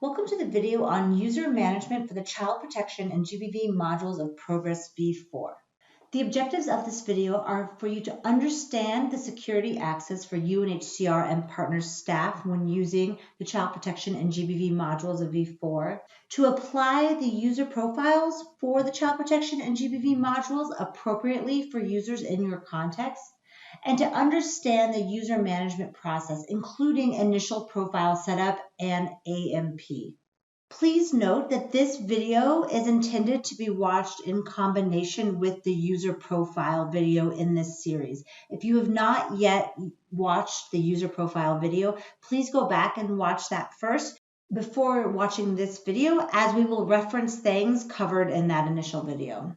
Welcome to the video on user management for the child protection and GBV modules of proGres v4. The objectives of this video are for you to understand the security access for UNHCR and partner staff when using the child protection and GBV modules of v4, to apply the user profiles for the child protection and GBV modules appropriately for users in your context, and to understand the user management process, including initial profile setup and AMP. Please note that this video is intended to be watched in combination with the user profile video in this series. If you have not yet watched the user profile video, please go back and watch that first before watching this video, as we will reference things covered in that initial video.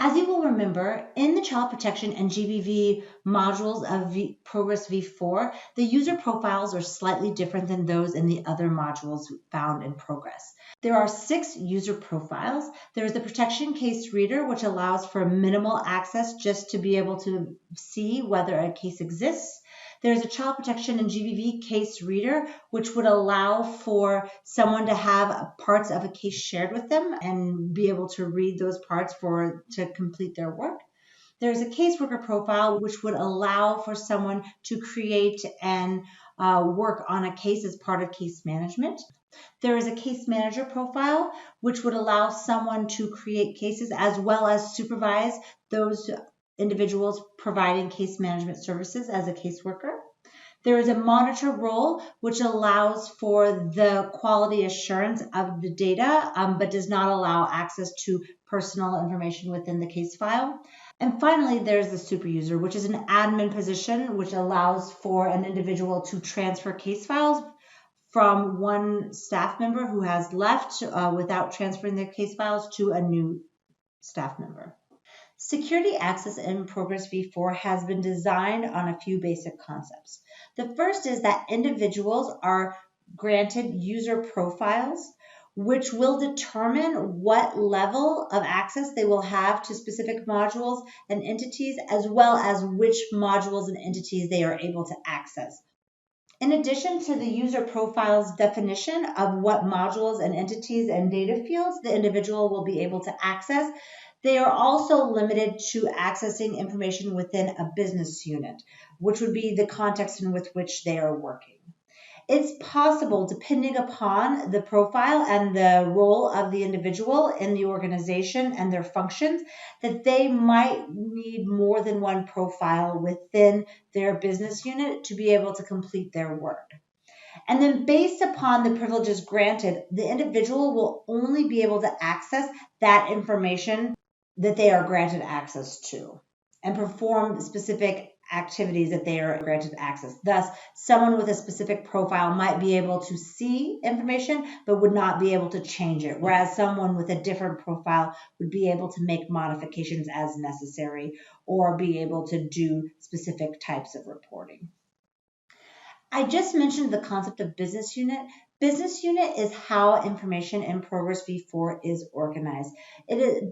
As you will remember, in the child protection and GBV modules of proGres v4, the user profiles are slightly different than those in the other modules found in proGres. There are 6 user profiles. There is the protection case reader, which allows for minimal access just to be able to see whether a case exists. There's a child protection and GBV case reader, which would allow for someone to have parts of a case shared with them and be able to read those parts to complete their work. There's a caseworker profile, which would allow for someone to create and work on a case as part of case management. There is a case manager profile, which would allow someone to create cases as well as supervise those individuals providing case management services as a caseworker. There is a monitor role, which allows for the quality assurance of the data, but does not allow access to personal information within the case file. And finally, there's the super user, which is an admin position, which allows for an individual to transfer case files from one staff member who has left without transferring their case files to a new staff member. Security access in proGres v4 has been designed on a few basic concepts. The first is that individuals are granted user profiles, which will determine what level of access they will have to specific modules and entities, as well as which modules and entities they are able to access. In addition to the user profile's definition of what modules and entities and data fields the individual will be able to access, they are also limited to accessing information within a business unit, which would be the context in which they are working. It's possible, depending upon the profile and the role of the individual in the organization and their functions, that they might need more than one profile within their business unit to be able to complete their work. And then based upon the privileges granted, the individual will only be able to access that information that they are granted access to and perform specific activities that they are granted access. Thus, someone with a specific profile might be able to see information but would not be able to change it, whereas someone with a different profile would be able to make modifications as necessary or be able to do specific types of reporting. I just mentioned the concept of business unit. Business unit is how information in proGres v4 is organized.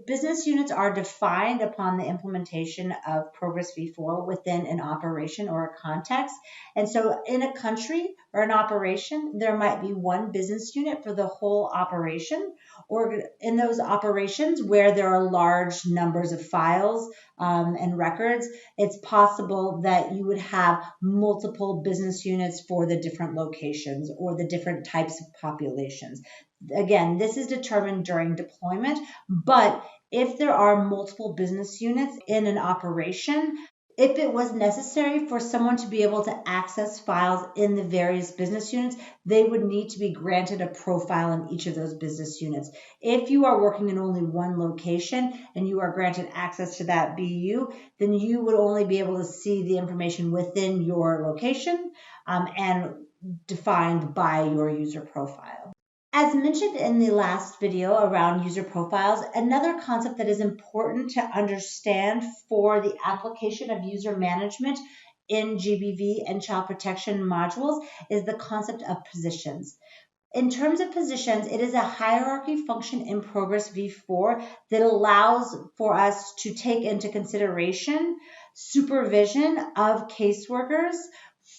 Business units are defined upon the implementation of proGres v4 within an operation or a context. And so in a country or an operation, there might be one business unit for the whole operation, or in those operations where there are large numbers of files and records, it's possible that you would have multiple business units for the different locations or the different types of populations. Again, this is determined during deployment, but if there are multiple business units in an operation, if it was necessary for someone to be able to access files in the various business units, they would need to be granted a profile in each of those business units. If you are working in only one location and you are granted access to that BU, then you would only be able to see the information within your location and defined by your user profile. As mentioned in the last video around user profiles, another concept that is important to understand for the application of user management in GBV and child protection modules is the concept of positions. In terms of positions, it is a hierarchy function in proGres v4 that allows for us to take into consideration supervision of caseworkers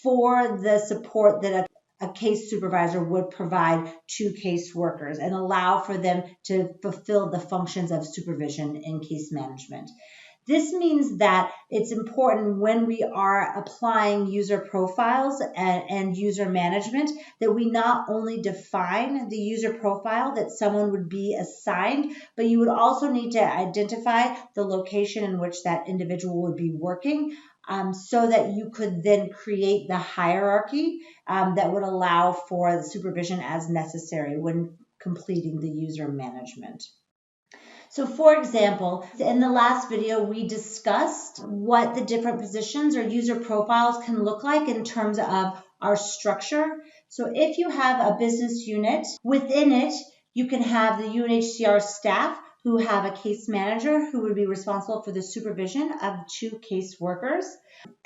for the support that a case supervisor would provide to case workers and allow for them to fulfill the functions of supervision in case management. This means that it's important when we are applying user profiles and user management that we not only define the user profile that someone would be assigned, but you would also need to identify the location in which that individual would be working, so that you could then create the hierarchy that would allow for the supervision as necessary when completing the user management. So for example, in the last video, we discussed what the different positions or user profiles can look like in terms of our structure. So if you have a business unit, within it, you can have the UNHCR staff who have a case manager who would be responsible for the supervision of 2 case workers.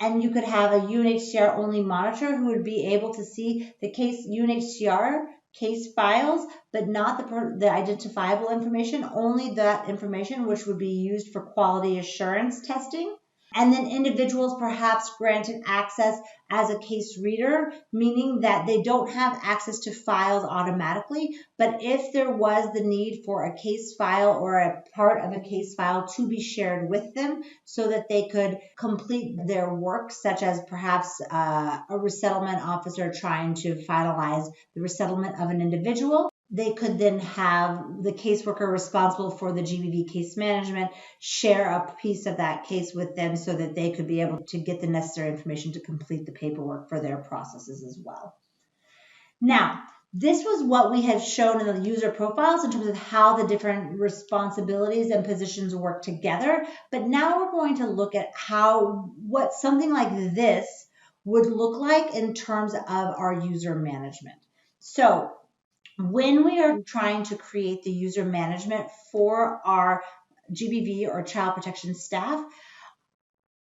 And you could have a UNHCR only monitor who would be able to see the case UNHCR case files, but not the identifiable information, only that information which would be used for quality assurance testing. And then individuals perhaps granted access as a case reader, meaning that they don't have access to files automatically, but if there was the need for a case file or a part of a case file to be shared with them so that they could complete their work, such as perhaps a resettlement officer trying to finalize the resettlement of an individual, they could then have the caseworker responsible for the GBV case management share a piece of that case with them so that they could be able to get the necessary information to complete the paperwork for their processes as well. Now, this was what we had shown in the user profiles in terms of how the different responsibilities and positions work together. But now we're going to look at what something like this would look like in terms of our user management. So when we are trying to create the user management for our GBV or child protection staff,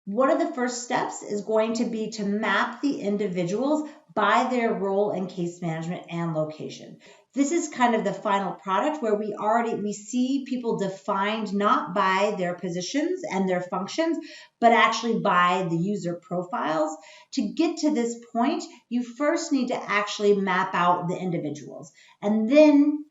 one of the first steps is going to be to map the individuals by their role in case management and location. This is kind of the final product where we see people defined not by their positions and their functions, but actually by the user profiles. To get to this point, you first need to actually map out the individuals. And then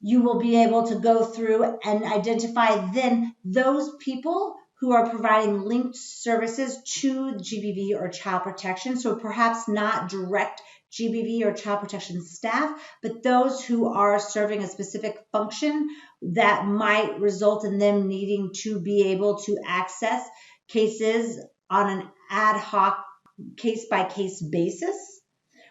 you will be able to go through and identify then those people who are providing linked services to GBV or child protection. So perhaps not direct GBV or child protection staff, but those who are serving a specific function that might result in them needing to be able to access cases on an ad hoc case-by-case basis.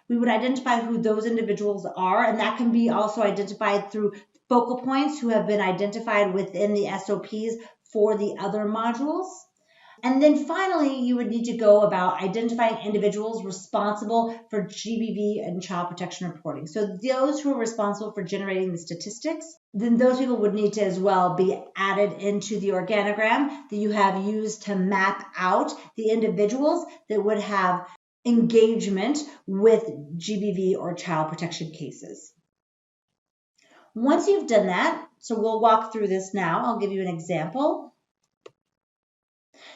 We would identify who those individuals are, and that can be also identified through focal points who have been identified within the SOPs for the other modules. And then finally, you would need to go about identifying individuals responsible for GBV and child protection reporting. So those who are responsible for generating the statistics, then those people would need to as well be added into the organogram that you have used to map out the individuals that would have engagement with GBV or child protection cases. Once you've done that, so we'll walk through this now. I'll give you an example.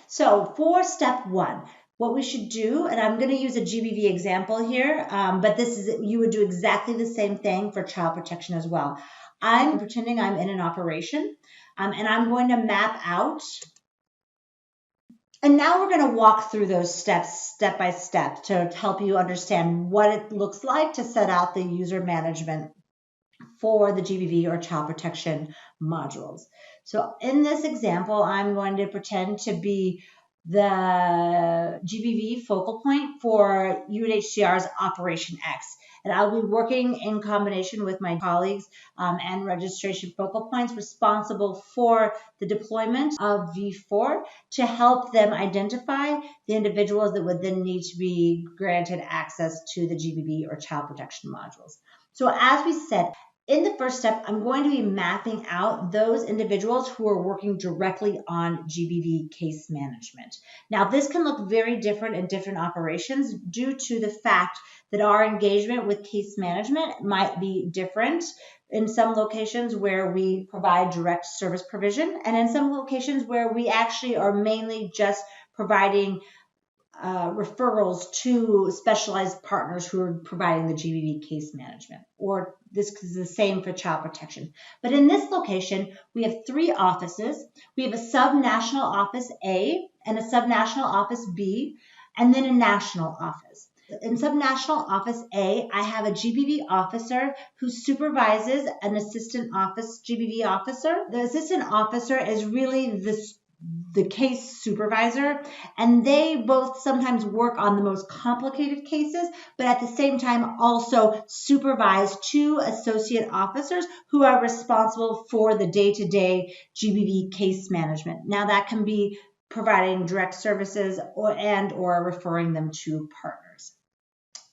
So for step 1, what we should do, and I'm going to use a GBV example here, but you would do exactly the same thing for child protection as well. I'm pretending I'm in an operation, and I'm going to map out. And now we're going to walk through those steps step by step to help you understand what it looks like to set out the user management for the GBV or child protection modules. So in this example, I'm going to pretend to be the GBV focal point for UNHCR's Operation X. And I'll be working in combination with my colleagues and registration focal points responsible for the deployment of V4 to help them identify the individuals that would then need to be granted access to the GBV or child protection modules. So as we said, in the first step, I'm going to be mapping out those individuals who are working directly on GBV case management. Now, this can look very different in different operations due to the fact that our engagement with case management might be different in some locations where we provide direct service provision, and in some locations where we actually are mainly just providing referrals to specialized partners who are providing the GBV case management, or this is the same for child protection. But in this location, we have 3 offices. We have a sub-national office A and a sub-national office B, and then a national office. In sub-national office A, I have a GBV officer who supervises an assistant office GBV officer. The assistant officer is really the case supervisor, and they both sometimes work on the most complicated cases, but at the same time also supervise 2 associate officers who are responsible for the day-to-day GBV case management. Now that can be providing direct services or referring them to partners.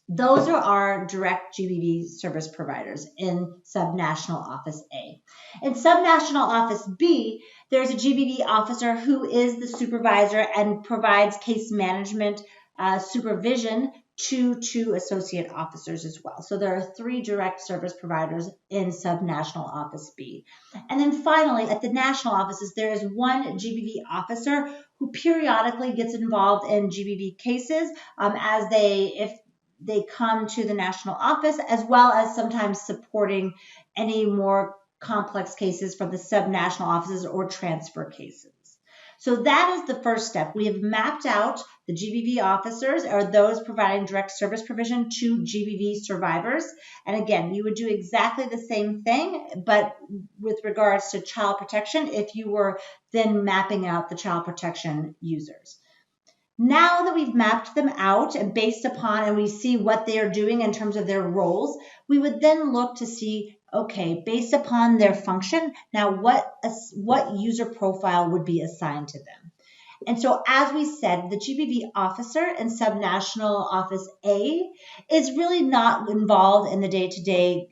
Those are our direct GBV service providers in subnational office A. In subnational office B, there's a GBV officer who is the supervisor and provides case management supervision to 2 associate officers as well. So there are 3 direct service providers in subnational office B. And then finally, at the national offices, there is 1 GBV officer who periodically gets involved in GBV cases if they come to the national office, as well as sometimes supporting any more complex cases from the subnational offices or transfer cases. So that is the first step. We have mapped out the GBV officers, or those providing direct service provision to GBV survivors. And again, you would do exactly the same thing, but with regards to child protection, if you were then mapping out the child protection users. Now that we've mapped them out and based upon, and we see what they are doing in terms of their roles, we would then look to see, okay, based upon their function, now what user profile would be assigned to them. And so as we said, the GBV officer in subnational office A is really not involved in the day-to-day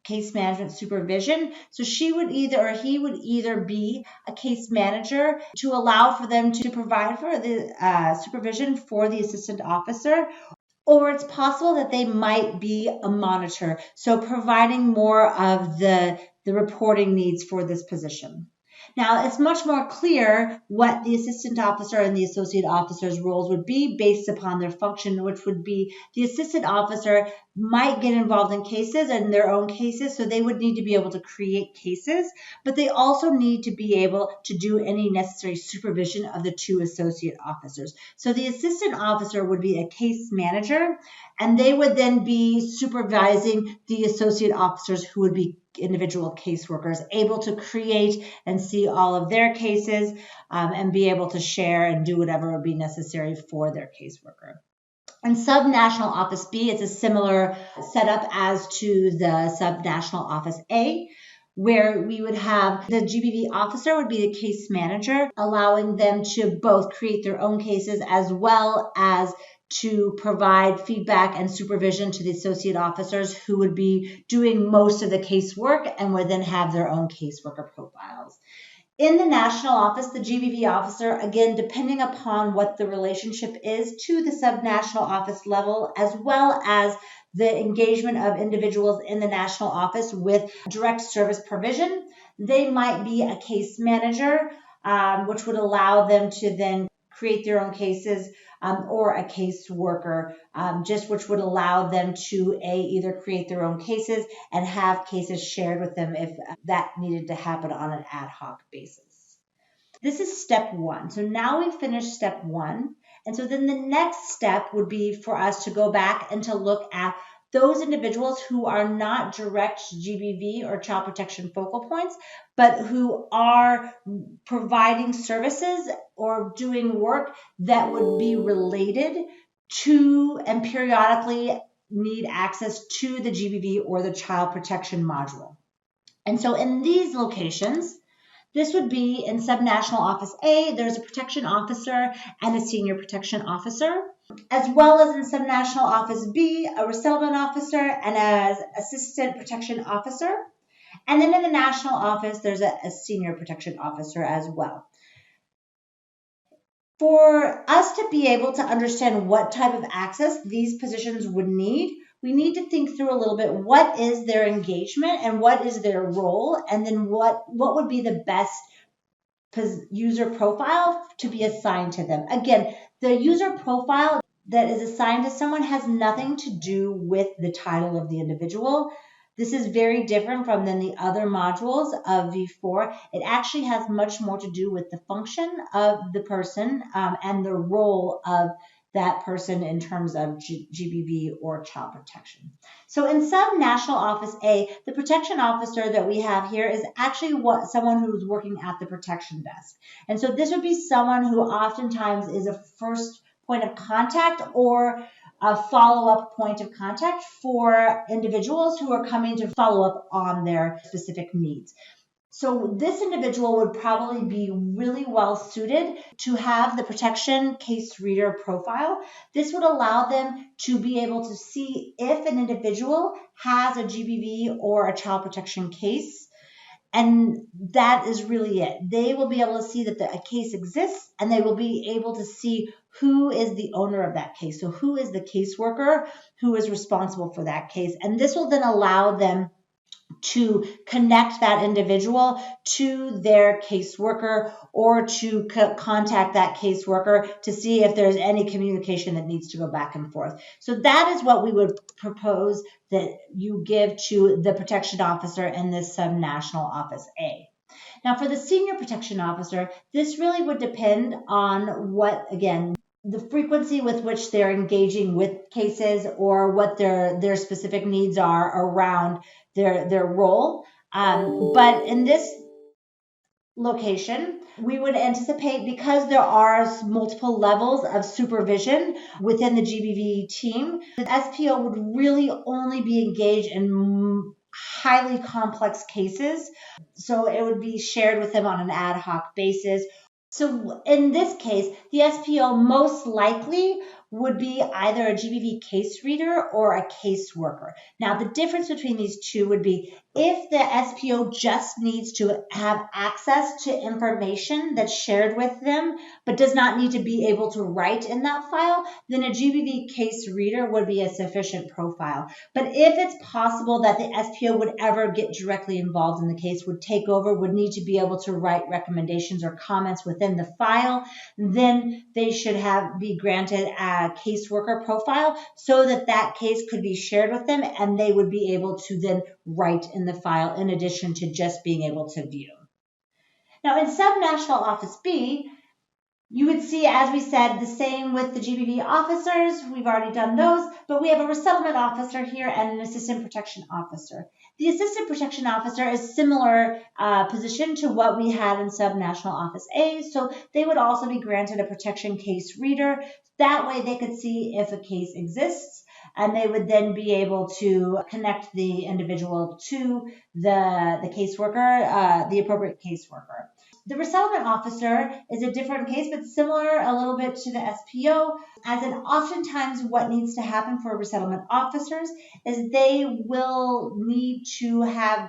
case management supervision. So he would either be a case manager to allow for them to provide for the supervision for the assistant officer, or it's possible that they might be a monitor, so providing more of the reporting needs for this position. Now, it's much more clear what the assistant officer and the associate officer's roles would be based upon their function, which would be the assistant officer might get involved in cases and their own cases, so they would need to be able to create cases, but they also need to be able to do any necessary supervision of the 2 associate officers. So the assistant officer would be a case manager, and they would then be supervising the associate officers who would be individual caseworkers, able to create and see all of their cases and be able to share and do whatever would be necessary for their caseworker. In subnational office B, it's a similar setup as to the subnational office A, where we would have the GBV officer would be the case manager, allowing them to both create their own cases as well as to provide feedback and supervision to the associate officers who would be doing most of the casework and would then have their own caseworker profiles. In the national office, the GBV officer, again, depending upon what the relationship is to the subnational office level, as well as the engagement of individuals in the national office with direct service provision, they might be a case manager, which would allow them to then create their own cases, or a caseworker, which would allow them to either create their own cases and have cases shared with them if that needed to happen on an ad hoc basis. This is step 1. So now we've finished step 1. And so then the next step would be for us to go back and to look at those individuals who are not direct GBV or child protection focal points, but who are providing services or doing work that would be related to and periodically need access to the GBV or the child protection module. And so in these locations, this would be in subnational office A, there's a protection officer and a senior protection officer, as well as in subnational office B, a resettlement officer and an assistant protection officer. And then in the national office, there's a senior protection officer as well. For us to be able to understand what type of access these positions would need, we need to think through a little bit, what is their engagement and what is their role, and then what would be the best user profile to be assigned to them. Again, the user profile that is assigned to someone has nothing to do with the title of the individual. This is very different from than the other modules of V4. It actually has much more to do with the function of the person and the role of that person in terms of GBV or child protection. So in Sub-National Office A, the protection officer that we have here is actually someone who's working at the protection desk. And so this would be someone who oftentimes is a first point of contact or a follow-up point of contact for individuals who are coming to follow up on their specific needs. So this individual would probably be really well suited to have the protection case reader profile. This would allow them to be able to see if an individual has a GBV or a child protection case. And that is really it. They will be able to see that a case exists, and they will be able to see who is the owner of that case. So who is the caseworker who is responsible for that case. And this will then allow them to connect that individual to their caseworker or to contact that caseworker to see if there's any communication that needs to go back and forth. So that is what we would propose that you give to the protection officer in this Sub-National Office A. Now for the senior protection officer, this really would depend on what, again, the frequency with which they're engaging with cases or what their specific needs are around their role. But in this location, we would anticipate, because there are multiple levels of supervision within the GBV team, the SPO would really only be engaged in highly complex cases. So it would be shared with them on an ad hoc basis. So in this case, the SPO most likely would be either a GBV case reader or a caseworker. Now, the difference between these two would be if the SPO just needs to have access to information that's shared with them, but does not need to be able to write in that file, then a GBV case reader would be a sufficient profile. But if it's possible that the SPO would ever get directly involved in the case, would take over, would need to be able to write recommendations or comments within the file, then they should be granted a caseworker profile so that that case could be shared with them and they would be able to then write in the file in addition to just being able to view. Now in Sub-National Office B, you would see, as we said, the same with the GBV officers. We've already done those, but we have a resettlement officer here and an assistant protection officer. The assistant protection officer is similar position to what we had in Sub-National Office A, so they would also be granted a protection case reader. That way they could see if a case exists, and they would then be able to connect the individual to the caseworker, the appropriate caseworker. The resettlement officer is a different case, but similar a little bit to the SPO, as in oftentimes what needs to happen for resettlement officers is they will need to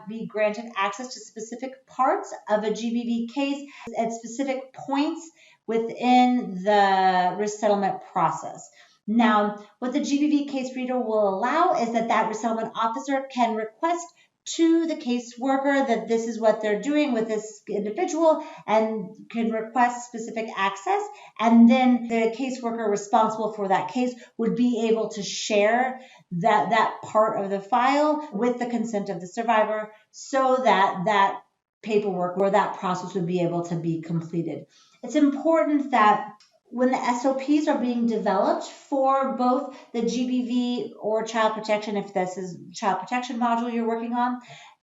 be granted access to specific parts of a GBV case at specific points within the resettlement process. Now, what the GBV case reader will allow is that resettlement officer can request to the caseworker that this is what they're doing with this individual and can request specific access, and then the caseworker responsible for that case would be able to share that part of the file with the consent of the survivor so that paperwork or that process would be able to be completed. It's important that when the SOPs are being developed for both the GBV or child protection, if this is child protection module you're working on,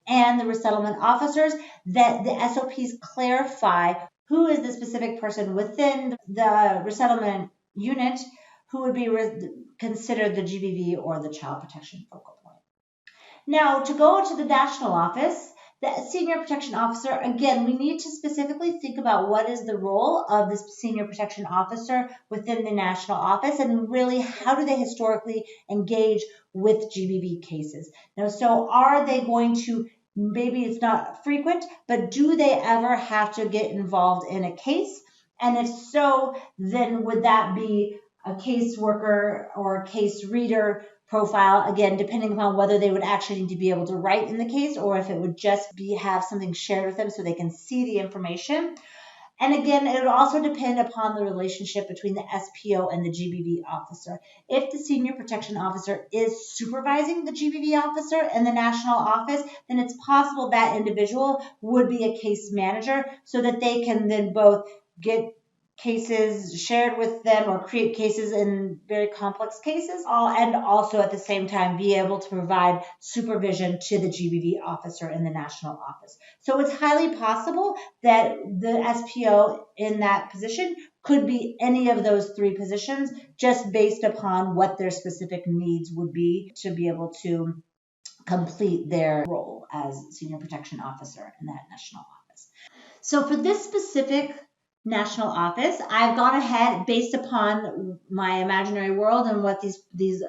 and the resettlement officers, that the SOPs clarify who is the specific person within the resettlement unit who would be considered the GBV or the child protection focal point. Now, to go to the national office, the senior protection officer, again, we need to specifically think about what is the role of this senior protection officer within the national office and really how do they historically engage with GBV cases. Now, so are they going to, maybe it's not frequent, but do they ever have to get involved in a case? And if so, then would that be a caseworker or a case reader profile, again, depending upon whether they would actually need to be able to write in the case or if it would just have something shared with them so they can see the information. And again, it would also depend upon the relationship between the SPO and the GBV officer. If the senior protection officer is supervising the GBV officer in the national office, then it's possible that individual would be a case manager so that they can then both get cases shared with them or create cases in very complex cases, and also at the same time be able to provide supervision to the GBV officer in the national office. So it's highly possible that the SPO in that position could be any of those three positions, just based upon what their specific needs would be to be able to complete their role as senior protection officer in that national office. So for this specific national office, I've gone ahead based upon my imaginary world and what these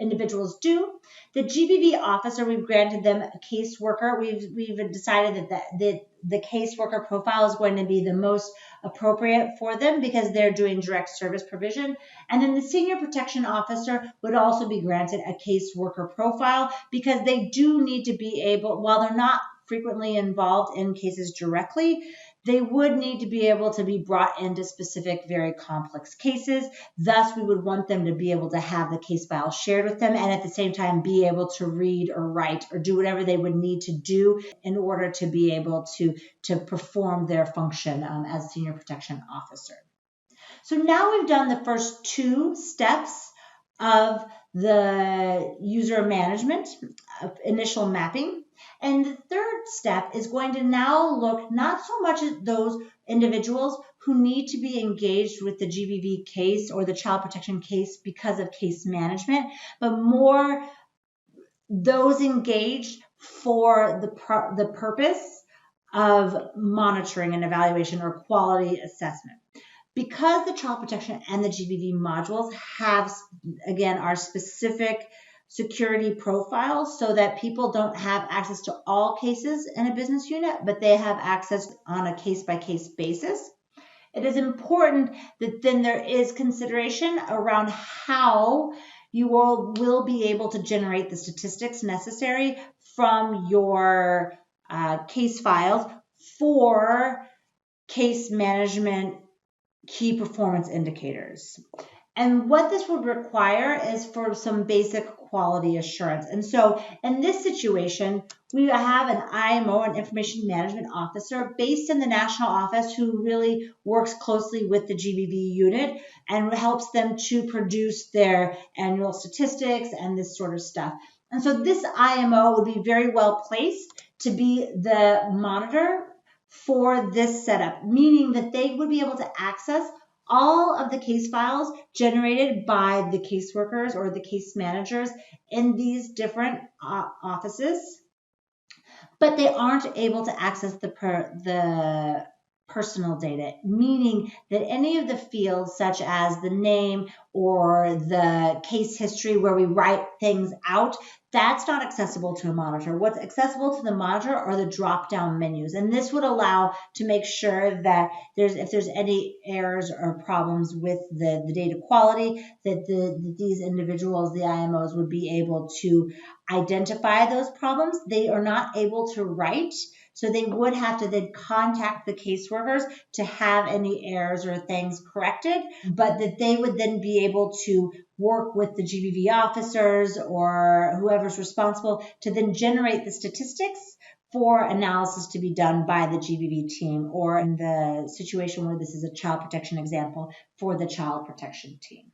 individuals do. The GBV officer, we've granted them a caseworker. We've decided that the caseworker profile is going to be the most appropriate for them because they're doing direct service provision. And then the senior protection officer would also be granted a caseworker profile because they do need to be able, while they're not frequently involved in cases directly, they would need to be able to be brought into specific, very complex cases. Thus, we would want them to be able to have the case file shared with them and at the same time be able to read or write or do whatever they would need to do in order to be able to perform their function as senior protection officer. So now we've done the first two steps of the user management, initial mapping. And the third step is going to now look not so much at those individuals who need to be engaged with the GBV case or the child protection case because of case management, but more those engaged for the purpose of monitoring and evaluation or quality assessment. Because the child protection and the GBV modules have, again, our specific security profiles so that people don't have access to all cases in a business unit, but they have access on a case-by-case basis. It is important that then there is consideration around how you will be able to generate the statistics necessary from your case files for case management key performance indicators. And what this would require is for some basic quality assurance. And so in this situation, we have an IMO, an information management officer, based in the national office who really works closely with the GBV unit and helps them to produce their annual statistics and this sort of stuff. And so this IMO would be very well placed to be the monitor for this setup, meaning that they would be able to access all of the case files generated by the caseworkers or the case managers in these different offices, but they aren't able to access the personal data, meaning that any of the fields such as the name or the case history where we write things out, that's not accessible to a monitor. What's accessible to the monitor are the drop-down menus, and this would allow to make sure that if there's any errors or problems with the data quality, that these individuals, the IMOs, would be able to identify those problems. They are not able to write, so they would have to then contact the caseworkers to have any errors or things corrected, but that they would then be able to work with the GBV officers or whoever's responsible to then generate the statistics for analysis to be done by the GBV team, or in the situation where this is a child protection example, for the child protection team.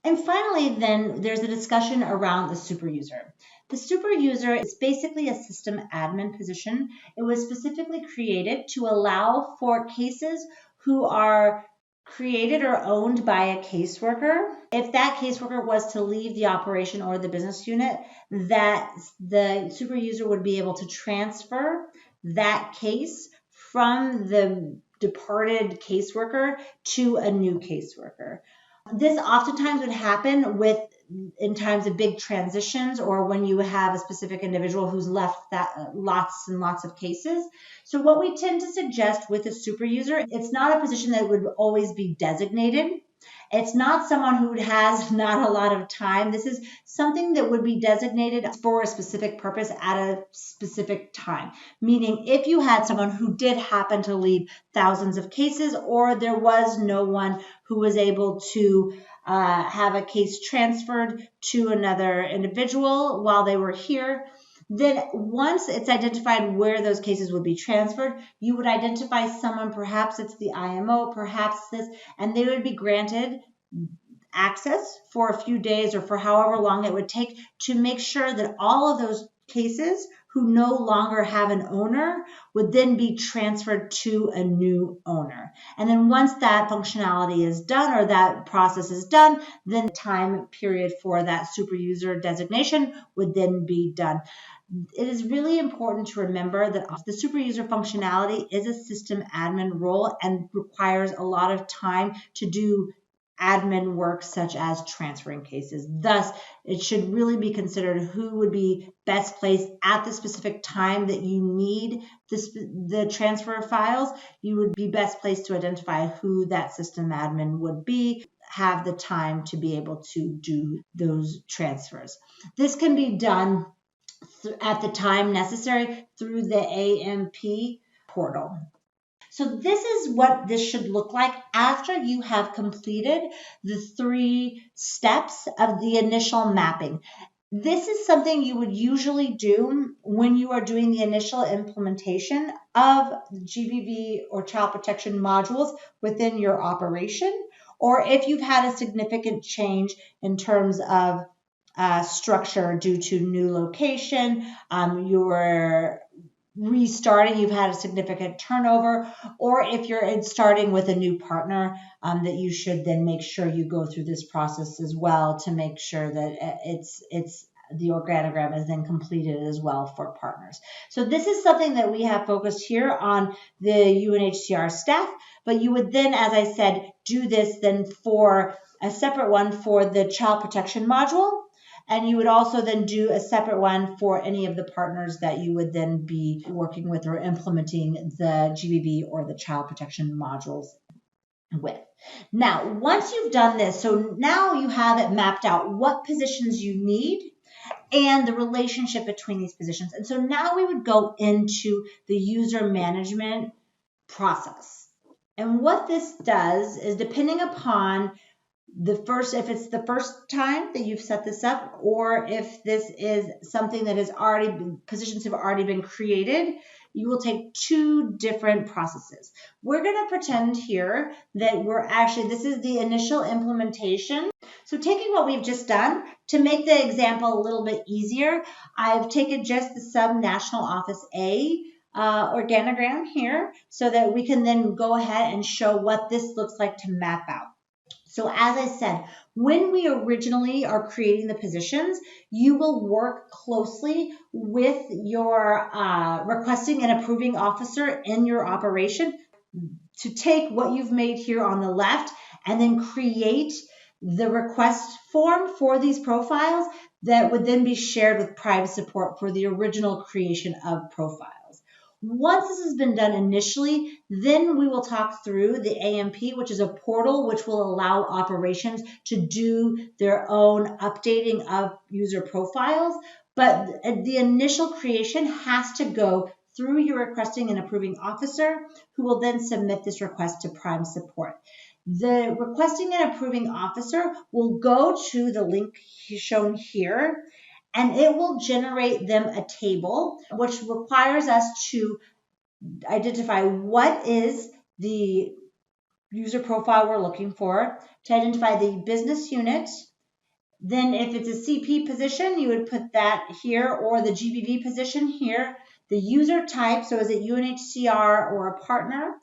And finally, then, there's a discussion around the super user. The super user is basically a system admin position. It was specifically created to allow for cases who are created or owned by a caseworker. If that caseworker was to leave the operation or the business unit, that the super user would be able to transfer that case from the departed caseworker to a new caseworker. This oftentimes would happen in times of big transitions or when you have a specific individual who's left that lots and lots of cases. So what we tend to suggest with a super user, it's not a position that would always be designated. It's not someone who has not a lot of time. This is something that would be designated for a specific purpose at a specific time. Meaning if you had someone who did happen to leave thousands of cases, or there was no one who was able to have a case transferred to another individual while they were here, then once it's identified where those cases would be transferred, you would identify someone, perhaps it's the IMO, perhaps this, and they would be granted access for a few days or for however long it would take to make sure that all of those cases who no longer have an owner would then be transferred to a new owner. And then once that functionality is done or that process is done, then the time period for that super user designation would then be done. It is really important to remember that the super user functionality is a system admin role and requires a lot of time to do admin work such as transferring cases. Thus, it should really be considered who would be best placed at the specific time that you need the transfer files. You would be best placed to identify who that system admin would be, have the time to be able to do those transfers. This can be done at the time necessary through the AMP portal. So this is what this should look like after you have completed the 3 steps of the initial mapping. This is something you would usually do when you are doing the initial implementation of GBV or child protection modules within your operation, or if you've had a significant change in terms of structure due to new location, you're restarting, you've had a significant turnover, or if you're starting with a new partner, that you should then make sure you go through this process as well to make sure that the organogram is then completed as well for partners. So this is something that we have focused here on the UNHCR staff, but you would then, as I said, do this then for a separate one for the child protection module. And you would also then do a separate one for any of the partners that you would then be working with or implementing the GBV or the child protection modules with. Now, once you've done this, so now you have it mapped out what positions you need and the relationship between these positions. And so now we would go into the user management process. And what this does is, depending upon if it's the first time that you've set this up, or if this is something that has positions have already been created, you will take 2 different processes. We're going to pretend here that this is the initial implementation. So taking what we've just done, to make the example a little bit easier, I've taken just the sub-national office A organogram here so that we can then go ahead and show what this looks like to map out. So as I said, when we originally are creating the positions, you will work closely with your requesting and approving officer in your operation to take what you've made here on the left and then create the request form for these profiles that would then be shared with private support for the original creation of profiles. Once this has been done initially, then we will talk through the AMP, which is a portal which will allow operations to do their own updating of user profiles. But the initial creation has to go through your requesting and approving officer, who will then submit this request to prime support. The requesting and approving officer will go to the link shown here, and it will generate them a table, which requires us to identify what is the user profile we're looking for, to identify the business unit. Then if it's a CP position, you would put that here, or the GBV position here, the user type, so is it UNHCR or a partner,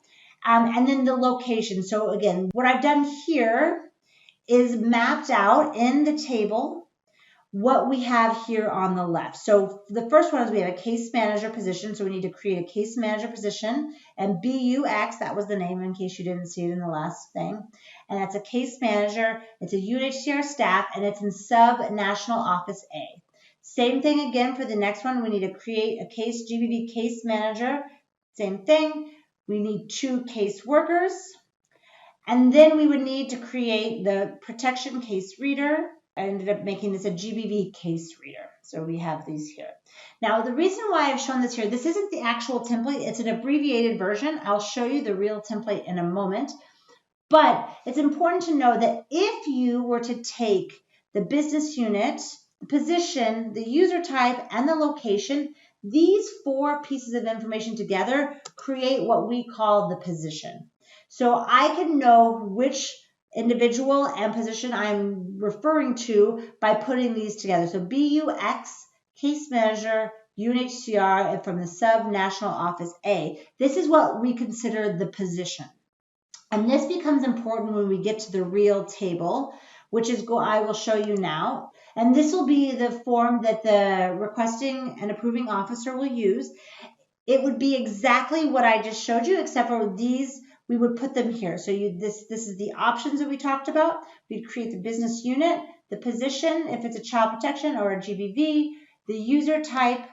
and then the location. So again, what I've done here is mapped out in the table what we have here on the left. So the first one is we have a case manager position. So we need to create a case manager position, and BUX, that was the name in case you didn't see it in the last thing. And that's a case manager. It's a UNHCR staff, and it's in sub-national office A. Same thing again for the next one. We need to create a case GBV case manager. Same thing. We need 2 case workers. And then we would need to create the protection case reader. I ended up making this a GBV case reader. So we have these here. Now, the reason why I've shown this here, this isn't the actual template. It's an abbreviated version. I'll show you the real template in a moment. But it's important to know that if you were to take the business unit, the position, the user type, and the location, these 4 pieces of information together create what we call the position. So I can know which individual and position I'm referring to by putting these together. So BUX, case manager, UNHCR, and from the sub-national office A. This is what we consider the position. And this becomes important when we get to the real table, which is I will show you now. And this will be the form that the requesting and approving officer will use. It would be exactly what I just showed you, except for these, we would put them here. So this is the options that we talked about. We'd create the business unit, the position, if it's a child protection or a GBV, the user type,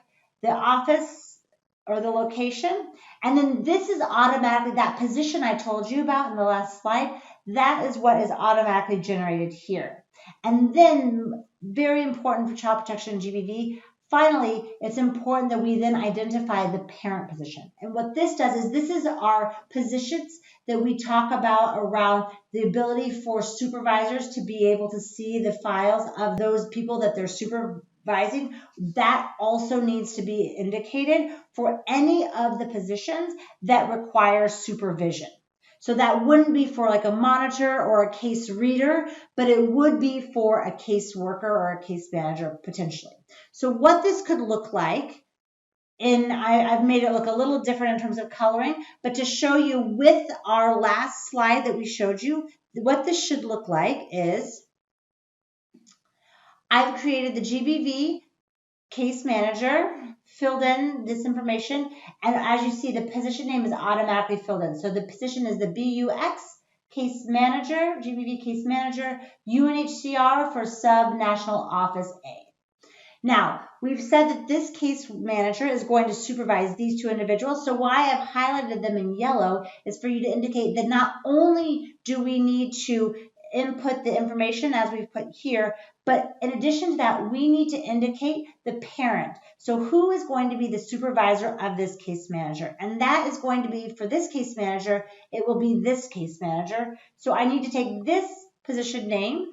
the office, or the location. And then this is automatically, that position I told you about in the last slide, that is what is automatically generated here. And then, very important for child protection and GBV, finally, it's important that we then identify the parent position. And what this does is this is our positions that we talk about around the ability for supervisors to be able to see the files of those people that they're supervising. That also needs to be indicated for any of the positions that require supervision. So that wouldn't be for like a monitor or a case reader, but it would be for a case worker or a case manager potentially. So what this could look like, and I've made it look a little different in terms of coloring, but to show you with our last slide that we showed you, what this should look like is I've created the GBV case manager, filled in this information, and as you see, the position name is automatically filled in. So the position is the BUX case manager, GBV case manager, UNHCR for sub-national office A. Now, we've said that this case manager is going to supervise these 2 individuals. So why I've highlighted them in yellow is for you to indicate that not only do we need to input the information as we've put here, but in addition to that, we need to indicate the parent. So who is going to be the supervisor of this case manager? And that is going to be, for this case manager, it will be this case manager. So I need to take this position name,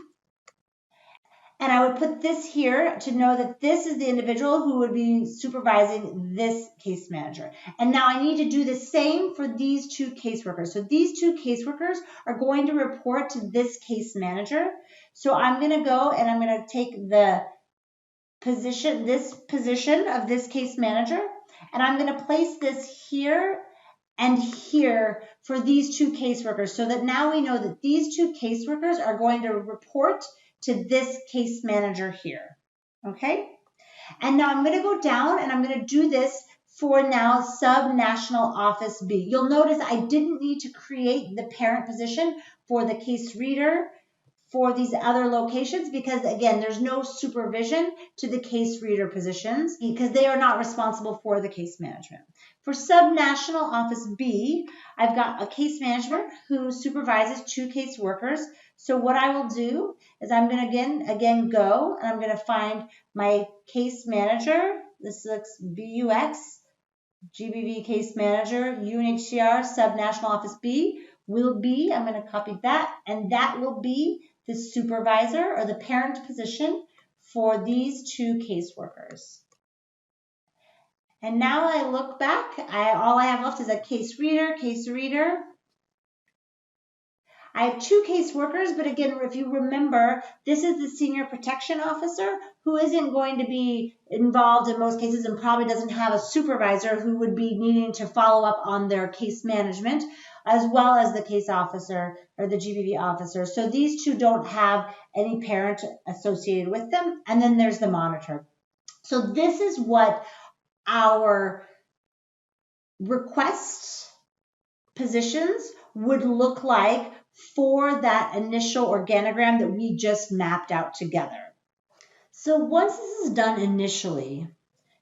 and I would put this here to know that this is the individual who would be supervising this case manager. And now I need to do the same for these 2 caseworkers. So these 2 caseworkers are going to report to this case manager. So I'm going to go and I'm going to take the position, this position of this case manager, and I'm going to place this here and here for these 2 caseworkers so that now we know that these 2 caseworkers are going to report to this case manager here, okay? And now I'm going to go down and I'm going to do this for now sub-national office B. You'll notice I didn't need to create the parent position for the case reader for these other locations because, again, there's no supervision to the case reader positions because they are not responsible for the case management. For sub-national office B, I've got a case manager who supervises 2 case workers. So what I will do is I'm going to again go and I'm going to find my case manager. This looks BUX, GBV case manager, UNHCR, sub-national office B will be, I'm going to copy that, and that will be the supervisor or the parent position for these 2 caseworkers. And now I look back, all I have left is a case reader. I have 2 case workers, but again, if you remember, this is the senior protection officer who isn't going to be involved in most cases and probably doesn't have a supervisor who would be needing to follow up on their case management, as well as the case officer or the GBV officer. So these 2 don't have any parent associated with them. And then there's the monitor. So this is what our request positions would look like for that initial organogram that we just mapped out together. So once this is done initially,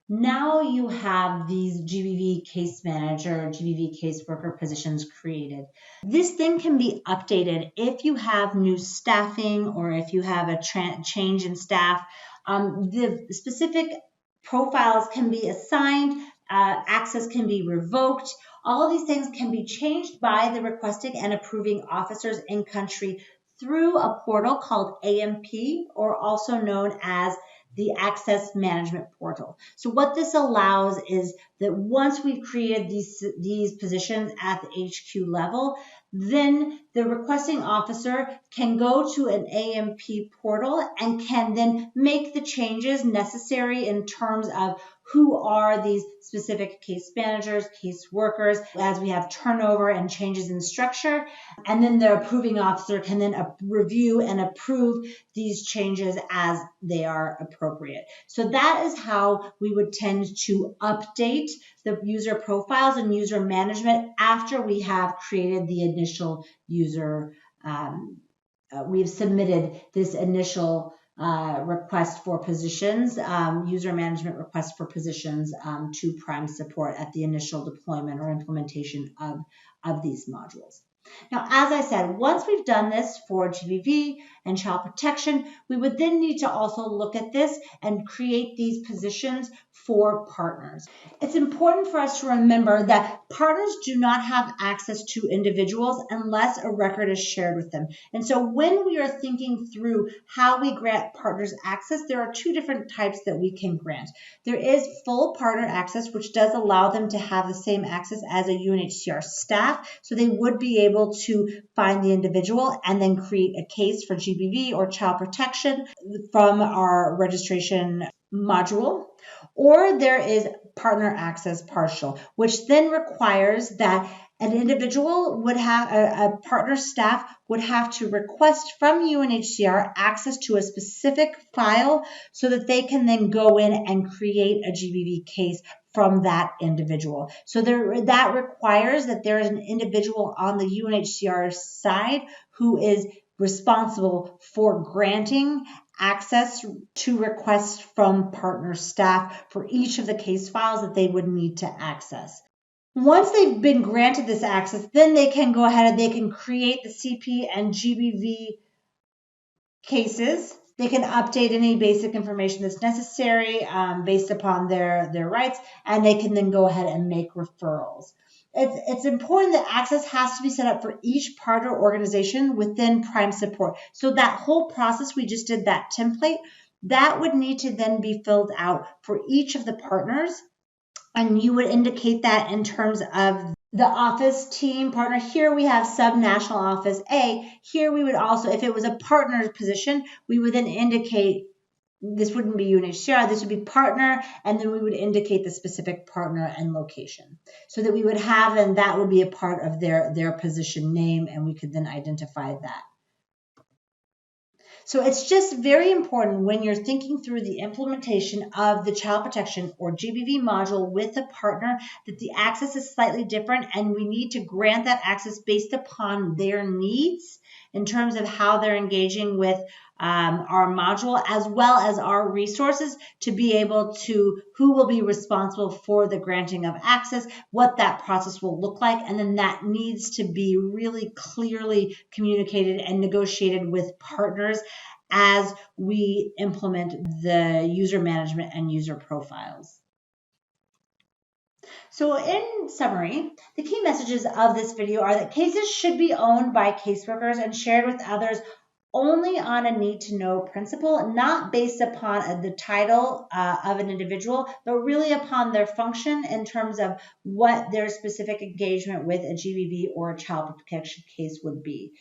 now you have these GBV case manager, GBV caseworker positions created. This then can be updated if you have new staffing or if you have a change in staff. The specific profiles can be assigned, access can be revoked. All of these things can be changed by the requesting and approving officers in country through a portal called AMP, or also known as the Access Management Portal. So what this allows is that once we've created these positions at the HQ level, then the requesting officer can go to an AMP portal and can then make the changes necessary in terms of who are these specific case managers, case workers, as we have turnover and changes in structure. And then the approving officer can then review and approve these changes as they are appropriate. So that is how we would tend to update the user profiles and user management after we have created the initial user. We've submitted this initial request for positions, user management request for positions to Prime Support at the initial deployment or implementation of these modules. Now, as I said, once we've done this for GBV and child protection, we would then need to also look at this and create these positions for partners. It's important for us to remember that partners do not have access to individuals unless a record is shared with them. And so when we are thinking through how we grant partners access, there are two different types that we can grant. There is full partner access, which does allow them to have the same access as a UNHCR staff. So they would be able to find the individual and then create a case for GBV or child protection from our registration module. Or there is partner access partial, which then requires that an individual would have, a partner staff would have to request from UNHCR access to a specific file so that they can then go in and create a GBV case from that individual. So that requires that there is an individual on the UNHCR side who is responsible for granting access to requests from partner staff for each of the case files that they would need to access. Once they've been granted this access, then they can go ahead and they can create the CP and GBV cases. They can update any basic information that's necessary based upon their rights, and they can then go ahead and make referrals. It's important that access has to be set up for each partner organization within Prime Support. So that whole process we just did, that template, that would need to then be filled out for each of the partners. And you would indicate that in terms of the office team partner. Here we have sub-national office A. Here we would also, if it was a partner position, we would then indicate, this wouldn't be UNHCR, this would be partner, and then we would indicate the specific partner and location. So that we would have, and that would be a part of their position name, and we could then identify that. So it's just very important when you're thinking through the implementation of the child protection or GBV module with a partner that the access is slightly different, and we need to grant that access based upon their needs in terms of how they're engaging with our module, as well as our resources to be able to, who will be responsible for the granting of access, what that process will look like, and then that needs to be really clearly communicated and negotiated with partners as we implement the user management and user profiles. So in summary, the key messages of this video are that cases should be owned by caseworkers and shared with others only on a need-to-know principle, not based upon the title of an individual, but really upon their function in terms of what their specific engagement with a GBV or a child protection case would be.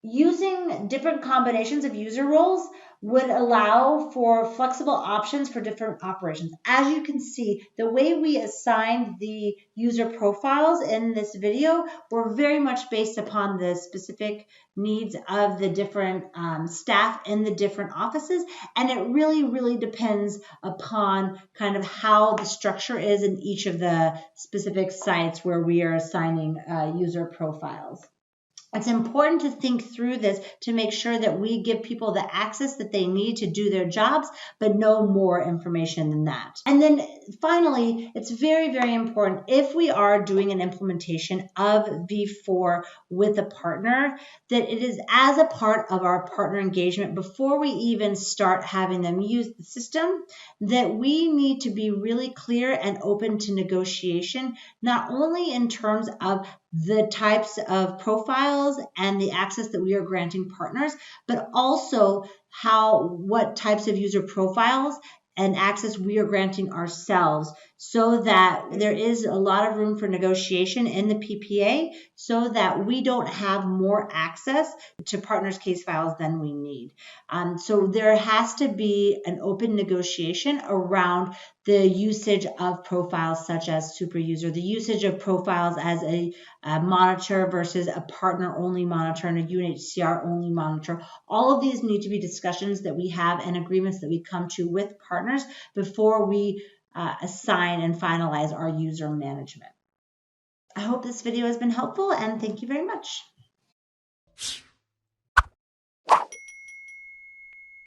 Using different combinations of user roles would allow for flexible options for different operations. As you can see, the way we assigned the user profiles in this video were very much based upon the specific needs of the different staff in the different offices, and it really depends upon kind of how the structure is in each of the specific sites where we are assigning user profiles. It's important to think through this to make sure that we give people the access that they need to do their jobs, but no more information than that. And then finally, it's very, very important if we are doing an implementation of V4 with a partner, that it is as a part of our partner engagement before we even start having them use the system, that we need to be really clear and open to negotiation, not only in terms of the types of profiles and the access that we are granting partners, but also what types of user profiles and access we are granting ourselves, so that there is a lot of room for negotiation in the PPA, so that we don't have more access to partners' case files than we need. So there has to be an open negotiation around the usage of profiles such as super user, the usage of profiles as a monitor versus a partner-only monitor and a UNHCR-only monitor. All of these need to be discussions that we have and agreements that we come to with partners before we assign and finalize our user management. I hope this video has been helpful, and thank you very much.